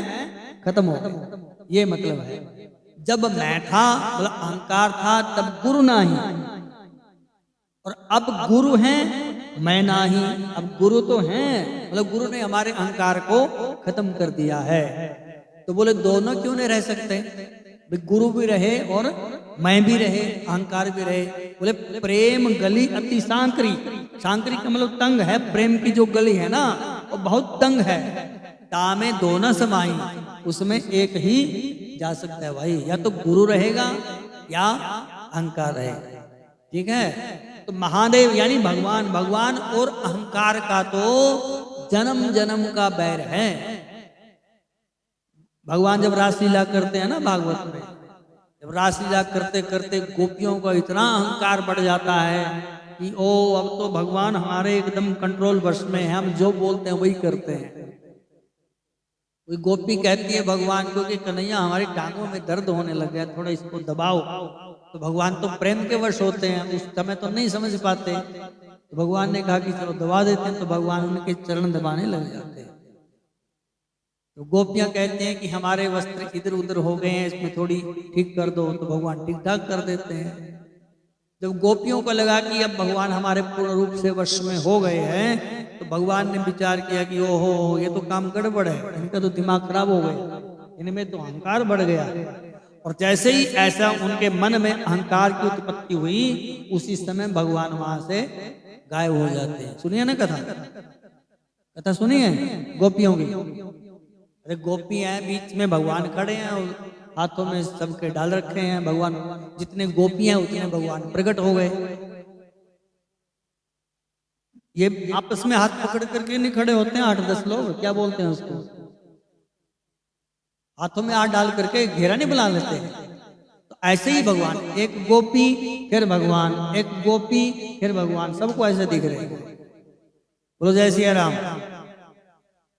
Speaker 1: खत्म हो गया। ये मतलब है, जब मैं था मतलब अहंकार था, तब गुरु नाही, और अब गुरु हैं मैं नाही। अब गुरु तो हैं, मतलब गुरु ने हमारे अहंकार को खत्म कर दिया है। तो बोले दोनों क्यों नहीं रह सकते? भाई गुरु भी रहे और मैं भी रहे, अहंकार भी रहे। बोले प्रेम गली अति सांकरी, सांकरी का मतलब तंग है, प्रेम की जो गली है ना वो बहुत तंग है। तामे दोनों समाई, उसमें एक ही जा सकता है भाई, या तो गुरु रहेगा या अहंकार रहेगा। ठीक है, तो महादेव यानी भगवान, भगवान और अहंकार का तो जन्म जन्म का बैर है। भगवान जब रासलीला करते हैं ना भागवत में, जब रासलीला करते करते गोपियों का इतना अहंकार बढ़ जाता है कि ओ अब तो भगवान हमारे एकदम कंट्रोल वश में है, हम जो बोलते हैं वही करते हैं। कोई गोपी कहती है भगवान को कि कन्हैया हमारी टांगों में दर्द होने लग गया, थोड़ा इसको दबाओ। तो भगवान तो प्रेम के वश होते हैं, उस समय तो नहीं समझ पाते। तो भगवान ने कहा कि चलो दबा देते हैं, तो भगवान उनके चरण दबाने लग जाते हैं। तो गोपियां कहते हैं कि हमारे वस्त्र इधर उधर हो गए हैं, इसमें थोड़ी ठीक कर दो, तो भगवान ठीक ठाक कर देते हैं। जब गोपियों को लगा कि अब भगवान हमारे पूर्ण रूप से वश में हो गए हैं, तो भगवान ने विचार किया कि ओहो ये तो काम गड़बड़ है, इनका तो दिमाग खराब हो गया, इनमें तो अहंकार बढ़ गया। और जैसे ही ऐसा उनके मन में अहंकार की उत्पत्ति हुई, उसी समय भगवान वहां से गायब हो जाते हैं। सुनिए ना कथा, कथा सुनिए गोपियों की। अरे गोपी हैं, बीच में भगवान खड़े हैं और हाथों में सबके डाल रखे हैं भगवान, जितने गोपी हैं उतने भगवान प्रकट हो गए। ये आपस में हाथ पकड़ करके नहीं खड़े होते हैं 8-10 लोग, क्या बोलते हैं उसको, हाथों में हाथ डाल करके घेरा नहीं बना लेते हैं। तो ऐसे ही भगवान, एक गोपी फिर भगवान, एक गोपी फिर भगवान, सबको ऐसे दिख रहे हैं। बोलो जय सिया राम।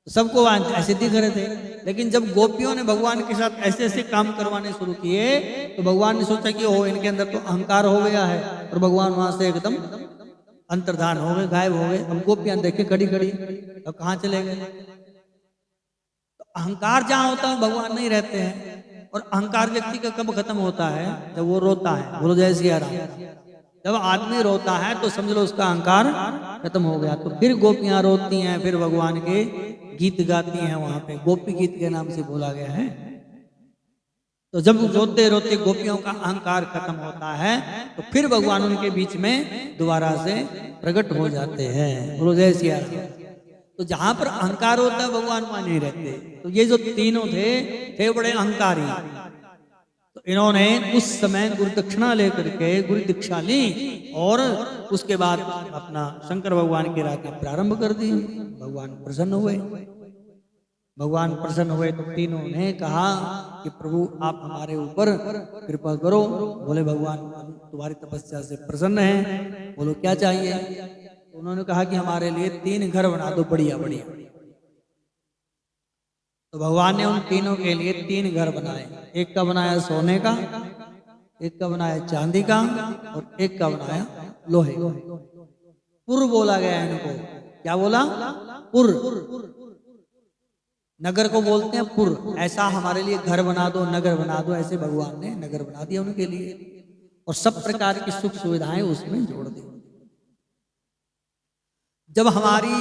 Speaker 1: सबको ऐसे दिख रहे थे, लेकिन जब गोपियों ने भगवान के साथ ऐसे ऐसे काम करवाने शुरू किए, तो भगवान ने सोचा कि ओह इनके अंदर तो अहंकार हो गया है, और भगवान वहां से एकदम अंतर्धान हो गए, गायब हो गए। अब गोपियां देखे खड़ी खड़ी, अब कहाँ चले गए? तो अहंकार जहां होता है भगवान नहीं रहते हैं। और अहंकार व्यक्ति का कब खत्म होता है? जब वो रोता है। बोलो जय सिया राम। जब आदमी रोता है तो समझ लो उसका अहंकार खत्म हो गया। तो फिर गोपियां रोती हैं, फिर भगवान के गीत गाती हैं, वहां पे गोपी गीत के नाम से बोला गया है। तो जब रोते रोते गोपियों का अहंकार खत्म होता है, तो फिर भगवान उनके बीच में दोबारा से प्रकट हो जाते हैं। बोलो जय सिया राम। तो जहां पर अहंकार होता है भगवान वहां नहीं रहते। तो ये जो तीनों थे बड़े अहंकारी। तो इन्होंने उस समय गुरु दक्षिणा लेकर के गुरु दीक्षा ली, और उसके बाद अपना शंकर भगवान की राह प्रारंभ कर दी। भगवान प्रसन्न हुए। भगवान प्रसन्न हुए तो तीनों ने कहा कि प्रभु आप हमारे ऊपर कृपा करो। बोले भगवान हम तुम्हारी तपस्या से प्रसन्न हैं, बोलो क्या चाहिए? तो उन्होंने कहा कि हमारे लिए 3 घर बना दो बढ़िया बढ़िया। तो भगवान ने उन तीनों के लिए 3 घर बनाए। एक का बनाया सोने का, एक का बनाया चांदी का, और एक का बनाया लोहे का। पुर बोला गया इनको। क्या बोला? पुर। नगर को बोलते हैं पुर। ऐसा हमारे लिए घर बना दो, नगर बना दो। ऐसे भगवान ने नगर बना दिया उनके लिए, और सब प्रकार की सुख सुविधाएं उसमें जोड़ दी। जब हमारी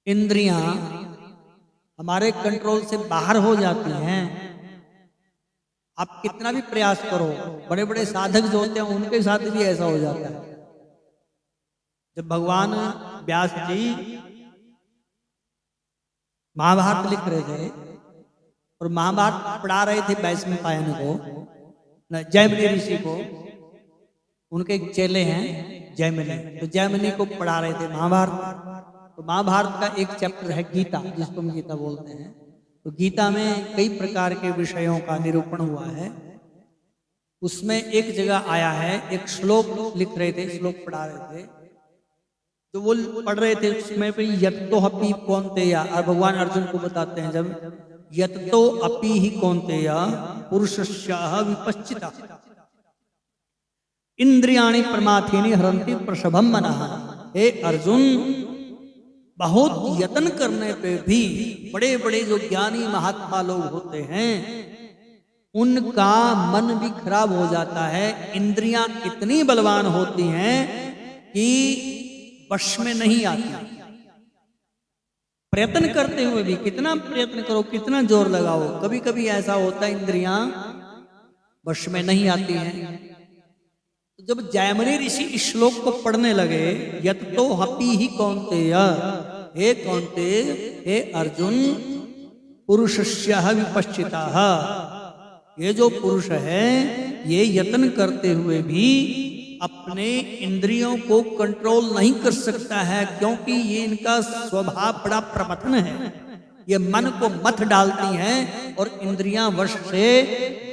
Speaker 1: इंद्रियां हमारे कंट्रोल से बाहर हो जाती हैं, आप कितना भी प्रयास करो, बड़े बड़े साधक जो होते हैं उनके साथ भी ऐसा हो जाता है। जब भगवान व्यास जी महाभारत लिख रहे थे और महाभारत पढ़ा रहे थे वैशंपायन को, जयमिनी ऋषि को, उनके एक चेले हैं जयमिनी, तो जयमिनी को पढ़ा रहे थे महाभारत। तो महाभारत का एक चैप्टर है गीता, जिसको हम गीता बोलते हैं। तो गीता में कई प्रकार के विषयों का निरूपण हुआ है। उसमें एक जगह आया है, एक श्लोक लिख रहे थे, श्लोक पढ़ा रहे थे, जो वो पढ़ रहे थे उसमें पे यत्तो अपी कौन्तेय, और भगवान अर्जुन को बताते हैं जब यत्तो अपी ही कौन्तेय पुरुषस्याः विपश्चिता इंद्रियाणि प्रमाथीनि हरन्ति प्रसभम मनः। हे अर्जुन, बहुत यत्न करने पे भी बड़े बड़े जो ज्ञानी महात्मा लोग होते हैं उनका मन भी खराब हो जाता है। इंद्रियां इतनी बलवान होती हैं कि वश में नहीं आती। प्रयत्न करते हुए भी, कितना प्रयत्न करो, कितना जोर लगाओ, कभी कभी ऐसा होता है इंद्रियां वश में नहीं आती हैं। तो जब जैमिनी ऋषि इस श्लोक को पढ़ने लगे, यत्तो हपि ही कौन्तेय, हे कौन्तेय, हे अर्जुन, पुरुषस्यः विपश्चिताः, ये जो पुरुष है ये यत्न करते हुए भी अपने इंद्रियों को कंट्रोल नहीं कर सकता है, क्योंकि ये इनका स्वभाव बड़ा प्रमथन है। ये मन को मथ डालती हैं और इंद्रियां वश से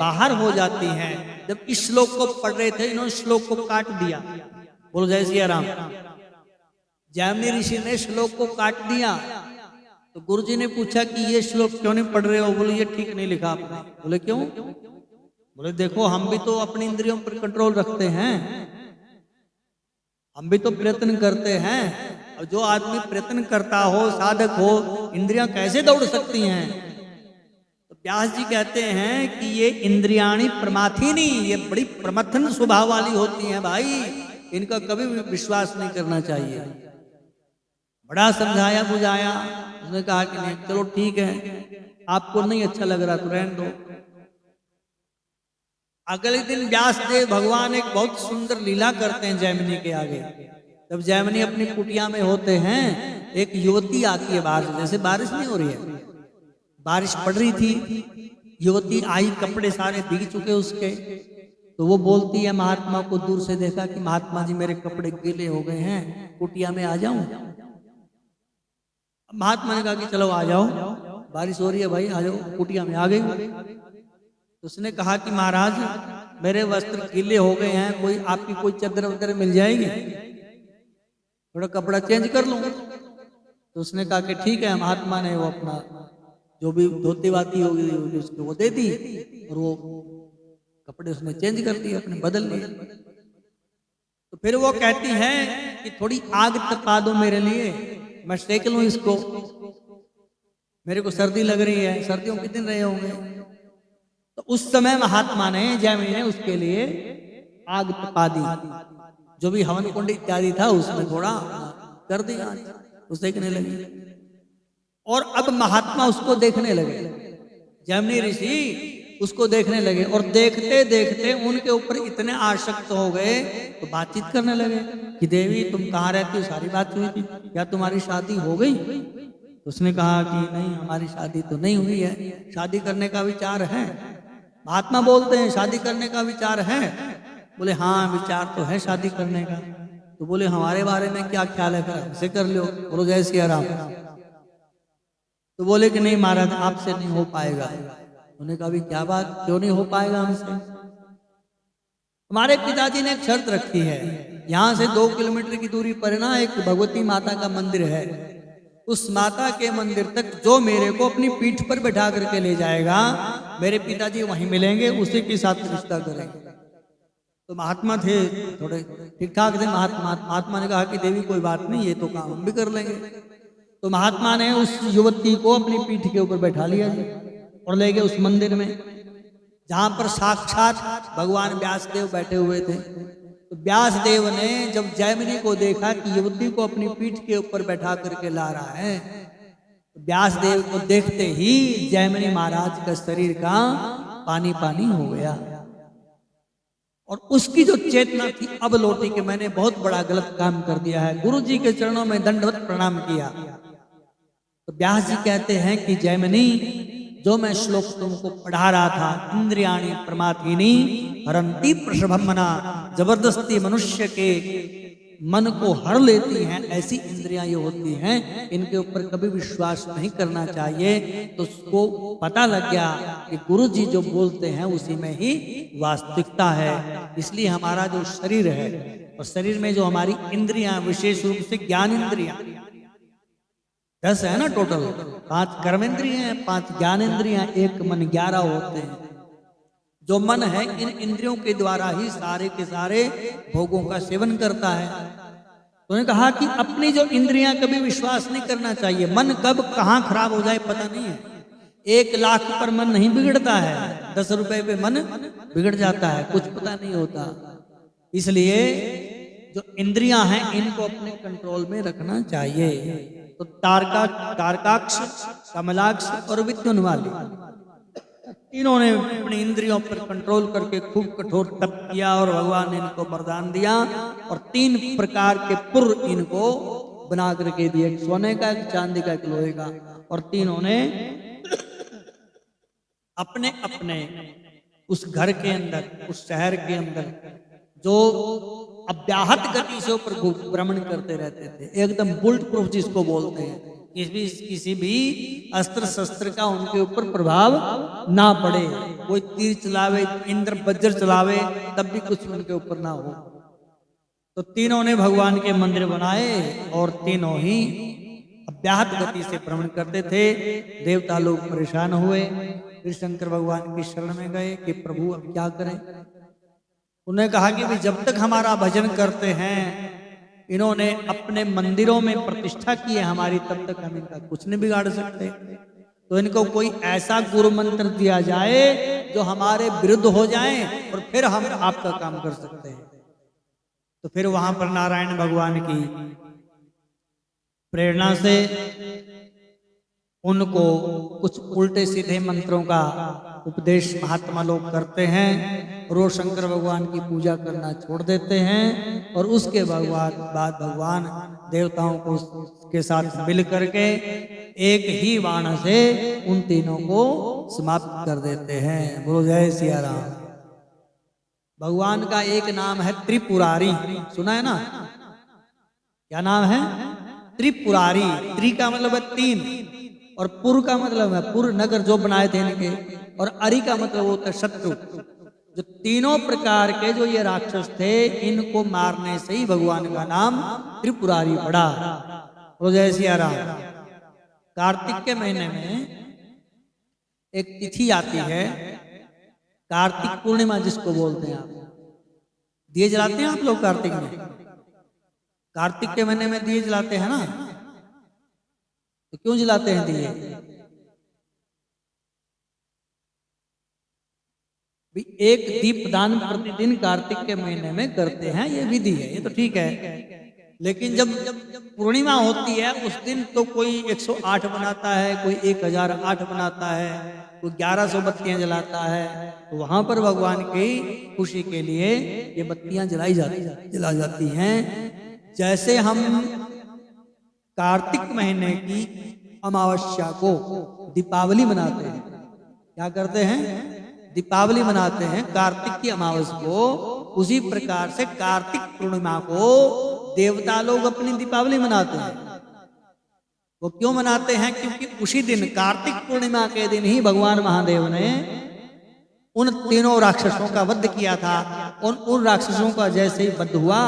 Speaker 1: बाहर हो जाती हैं। जब इस श्लोक को पढ़ रहे थे इन्होंने श्लोक को काट दिया। बोलो जय सिया राम। जैमिनी ऋषि ने श्लोक को काट दिया तो गुरुजी ने पूछा कि ये श्लोक क्यों नहीं पढ़ रहे हो? बोले ये ठीक नहीं लिखा आपने। बोले क्यों? बोले देखो हम भी तो अपनी इंद्रियों पर कंट्रोल रखते हैं, हम भी तो प्रयत्न करते हैं। और जो आदमी प्रयत्न करता हो, साधक हो, इंद्रियां कैसे दौड़ सकती हैं? तो व्यास जी कहते हैं कि ये इंद्रियाणी प्रमाथिनी, ये बड़ी प्रमथन स्वभाव वाली होती हैं भाई, इनका कभी भी विश्वास नहीं करना चाहिए। बड़ा समझाया बुझाया, उसने कहा कि नहीं चलो ठीक है, आपको नहीं अच्छा लग रहा तो रहने दो। अगले दिन व्यासदेव भगवान एक बहुत सुंदर लीला करते हैं जैमिनी के आगे। जब जैमिनी अपनी कुटिया में होते हैं, एक युवती आती है बाहर से, जैसे बारिश नहीं हो रही है, बारिश पड़ रही थी, युवती आई, कपड़े सारे भीग चुके उसके, तो वो बोलती है महात्मा को, दूर से देखा कि महात्मा जी मेरे कपड़े गीले हो गए हैं, कुटिया में आ जाऊं? महात्मा ने कहा कि चलो आ जाओ, बारिश हो रही है भाई, आ जाओ। कुटिया में आ गई। उसने कहा कि महाराज मेरे वस्त्र गीले हो गए हैं, कोई आपकी कोई चादर वगैरह मिल जाएगी, थोड़ा कपड़ा चेंज कर लूं? तो उसने कहा कि ठीक है। महात्मा ने वो अपना जो भी धोती वाती होगी उसको वो दे दी और वो कपड़े उसने चेंज कर दिए, अपने बदल लिए। तो फिर वो कहती है कि थोड़ी आग तपा दो मेरे लिए, मैं सेक लूं इसको, मेरे को सर्दी लग रही है, सर्दियों के दिन रहे होंगे। तो उस समय महात्मा ने, जैमिनी ने उसके लिए आग तपा दी, जो भी हवन कुंड इत्यादि था उसमें थोड़ा कर दिया, वो सेकने लगी। और अब महात्मा उसको देखने लगे, जैमिनी ऋषि उसको देखने लगे, और देखते देखते उनके ऊपर इतने आसक्त हो गए तो बातचीत करने लगे कि देवी तुम कहाँ रहती हो, सारी बात हुई थी, क्या तुम्हारी शादी हो गई? तो उसने कहा कि नहीं हमारी शादी तो नहीं हुई है, शादी करने का विचार है। महात्मा बोलते हैं शादी करने का विचार है? बोले हाँ विचार तो है शादी करने का। तो बोले हमारे बारे में क्या ख्याल है, ऐसे कर लो। बोलो जय सिया राम। तो बोले कि नहीं महाराज आपसे नहीं हो पाएगा। उन्होंने कहा भी क्या बात, क्यों नहीं हो पाएगा हमसे? हमारे पिताजी ने एक शर्त रखी है, यहाँ से 2 किलोमीटर की दूरी पर ना एक भगवती माता का मंदिर है, उस माता के मंदिर तक जो मेरे को अपनी पीठ पर बैठा करके ले जाएगा, मेरे पिताजी वहीं मिलेंगे, उसी के साथ रिश्ता करेंगे। तो महात्मा थे थोड़े ठीक ठाक थे। महात्मा ने कहा कि देवी कोई बात नहीं, ये तो काम हम भी कर लेंगे। तो महात्मा ने उस युवती को अपनी पीठ के ऊपर बैठा लिया जी और ले गए उस मंदिर में, जहां पर साक्षात भगवान व्यासदेव बैठे हुए थे। तो व्यासदेव ने जब जैमिनी को देखा कि युवती को अपनी पीठ के ऊपर बैठा करके ला रहा है, तो व्यासदेव को देखते ही जैमिनी महाराज का शरीर का पानी पानी हो गया, और उसकी जो चेतना थी अब लौटी कि मैंने बहुत बड़ा गलत काम कर दिया है, गुरु जी के चरणों में दंडवत प्रणाम किया। तो व्यास जी कहते हैं कि जैमिनी जो मैं श्लोक तुमको पढ़ा रहा था, इंद्रियाणी प्रमाथिनी हरंती प्रसभम मना, जबरदस्ती मनुष्य के मन को हर लेती हैं, ऐसी इंद्रियां ये होती हैं, इनके ऊपर कभी विश्वास नहीं करना चाहिए। तो उसको पता लग गया कि गुरु जी जो बोलते हैं उसी में ही वास्तविकता है। इसलिए हमारा जो शरीर है और शरीर में जो हमारी इंद्रियां, विशेष रूप से ज्ञान इंद्रियां 10 है ना टोटल, 5 कर्म इंद्रिय हैं, 5 ज्ञान इंद्रियां, 1 मन, 11 होते हैं। जो मन है इन इंद्रियों के द्वारा ही सारे के सारे भोगों का सेवन करता है। तो उन्होंने कहा कि अपनी जो इंद्रियां कभी विश्वास नहीं करना चाहिए। मन कब कहाँ खराब हो जाए पता नहीं है। 1 लाख पर मन नहीं बिगड़ता है, 10 रुपए पे मन बिगड़ जाता है, कुछ पता नहीं होता। इसलिए जो इंद्रियां हैं इनको अपने कंट्रोल में रखना चाहिए। तो तारकाक्ष, कमलाक्ष और विद्युन वाली तीनों ने अपनी इंद्रियों पर कंट्रोल करके खूब कठोर तप किया और भगवान ने इनको वरदान दिया और 3 प्रकार के पुर इनको बना करके दिए, एक सोने का, एक चांदी का, एक लोहे का। और तीनों ने अपने अपने उस घर के अंदर, उस शहर के अंदर जो अव्याहत गति से ऊपर भ्रमण करते रहते थे, एकदम बुलेट प्रूफ जिसको बोलते हैं, किसी भी अस्त्र शस्त्र का उनके ऊपर प्रभाव ना पड़े। कोई तीर चलावे, इंद्र वज्र चलावे, तब भी कुछ उनके ऊपर ना हो। तो तीनों ने भगवान के मंदिर बनाए और तीनों ही अव्याहत गति से भ्रमण करते थे। देवता लोग परेशान हुए, फिर शंकर भगवान की शरण में गए कि प्रभु अब क्या करें। उन्होंने कहा कि जब तक हमारा भजन करते हैं, इन्होंने अपने मंदिरों में प्रतिष्ठा की है हमारी, तब तक हम इनका कुछ नहीं बिगाड़ सकते। तो इनको कोई ऐसा गुरु मंत्र दिया जाए जो हमारे विरुद्ध हो जाए और फिर हम आपका काम कर सकते हैं। तो फिर वहां पर नारायण भगवान की प्रेरणा से उनको कुछ उल्टे सीधे मंत्रों का उपदेश महात्मा लोग करते हैं और वो शंकर भगवान की पूजा करना छोड़ देते हैं। और उसके बाद भगवान देवताओं को के साथ मिल करके एक ही बाण से उन तीनों को समाप्त कर देते हैं। बोलो जय सिया राम। भगवान का एक नाम है त्रिपुरारी, सुना है ना? क्या नाम है? त्रिपुरारी। त्रि का मतलब है 3 और पुर का मतलब है पुर नगर जो बनाए थे इनके, और अरि का मतलब होता है शत्रु। जो तीनों प्रकार के जो ये राक्षस थे, इनको मारने से ही भगवान का नाम त्रिपुरारी पड़ा। तो जय सिया राम। कार्तिक के महीने में एक तिथि आती है, कार्तिक पूर्णिमा जिसको बोलते हैं। आप दिए जलाते हैं आप लोग कार्तिक में? कार्तिक के महीने में दिए जलाते हैं ना? तो क्यों जलाते हैं दिए? भी एक दीप दान प्रतिदिन कार्तिक के महीने में करते हैं, ये विधि है, ये तो ठीक है। लेकिन जब पूर्णिमा होती है उस दिन तो कोई 108 बनाता है, कोई 1008 बनाता है, कोई 1100 बत्तियां जलाता है। तो वहां पर भगवान की खुशी के लिए ये बत्तियां जलाई जाती हैं। जैसे हम कार्तिक महीने की अमावस्या को दीपावली मनाते हैं, क्या करते हैं? दीपावली मनाते हैं कार्तिक की अमावस्या को। उसी प्रकार से कार्तिक पूर्णिमा को देवता लोग अपनी दीपावली मनाते हैं। वो क्यों मनाते हैं? क्योंकि उसी दिन कार्तिक पूर्णिमा के दिन ही भगवान महादेव ने उन तीनों राक्षसों का वध किया था। और उन राक्षसों का जैसे ही वध हुआ,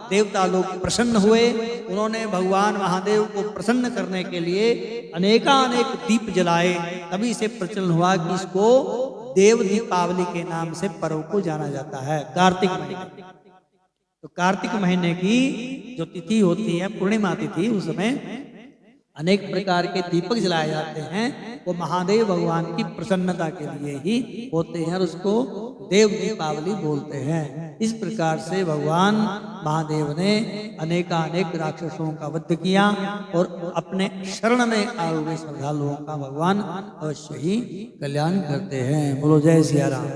Speaker 1: देवता लोग प्रसन्न हुए। उन्होंने भगवान महादेव को प्रसन्न करने के लिए अनेकानेक दीप जलाए। तभी से प्रचलन हुआ कि इसको देव दीपावली के नाम से पर्व को जाना जाता है, कार्तिक महीने। तो कार्तिक महीने की जो तिथि होती है, पूर्णिमा तिथि, उसमें अनेक प्रकार के दीपक जलाए जाते हैं। वो महादेव भगवान की प्रसन्नता के लिए ही होते हैं और उसको देव दीपावली बोलते हैं। इस प्रकार से भगवान महादेव ने अनेकानेक राक्षसों का वध किया और अपने शरण में आए हुए श्रद्धालुओं का भगवान अवश्य ही कल्याण करते हैं। बोलो जय सिया राम।